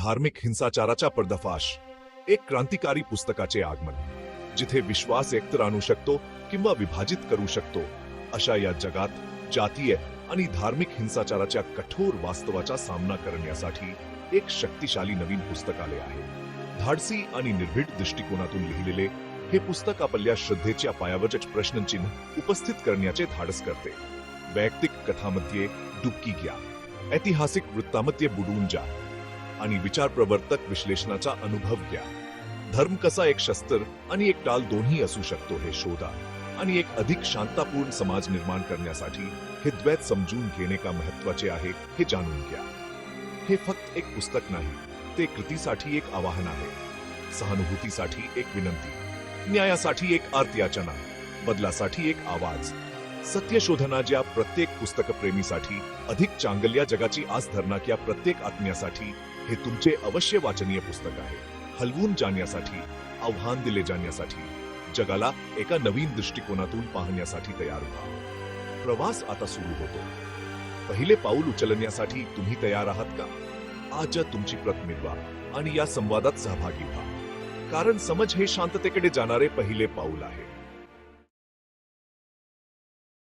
धार्मिक हिंसाचाराचा पर्दाफाश, एक क्रांतिकारी पुस्तकाचे आगमन, जिथे विश्वास एकत्र आणू शकतो किंवा विभाजित करू शकतो, अशा या जगात जातीय आणि धार्मिक हिंसाचाराच्या कठोर वास्तवाचा सामना करण्यासाठी एक शक्तिशाली नवीन पुस्तक आले आहे. धाडसी आणि निर्भीड दृष्टिकोनातून लिहिलेले हे पुस्तक आपल्या श्रद्धेच्या पायावरच प्रश्नचिन्ह उपस्थित करण्याचे धाडस करते. वैयक्तिक कथामध्ये डुबकी घ्या, ऐतिहासिक वृत्तामध्ये बुडून जा आणि विचारप्रवर्तक विश्लेषणाचा अनुभव घ्या. धर्म कसा एक शस्त्र आणि एक टाल दोन्ही असू शकतो हे शोधा आणि एक अधिक शांततापूर्ण समाज निर्माण करण्यासाठी हे द्वैत समजून घेणे का महत्वाचे आहे हे जाणून घ्या. हे फक्त एक पुस्तक नाही, ते कृतीसाठी एक आवाहन आहे, सहानुभूतीसाठी एक विनंती, न्यायासाठी एक आर्तयाचना, बदलासाठी एक आवाज. सत्य शोधनाच्या प्रत्येक पुस्तकप्रेमीसाठी, अधिक चांगल्या जगाची आस धरणाऱ्या प्रत्येक आत्म्यासाठी हे तुमचे अवश्य वाचनीय पुस्तक आहे. हलवून जाण्यासाठी, आव्हान दिले जाण्यासाठी, जगाला एका नवीन दृष्टिकोनातून पाहण्यासाठी तयार व्हा. प्रवास आता सुरू होतो. पहिले पाऊल उचलण्यासाठी तुम्ही तयार आहात का? आज तुमची प्रत मिळवा आणि या संवादात सहभागी व्हा, कारण समज हे शांततेकडे जाणारे पहिले पाऊल आहे.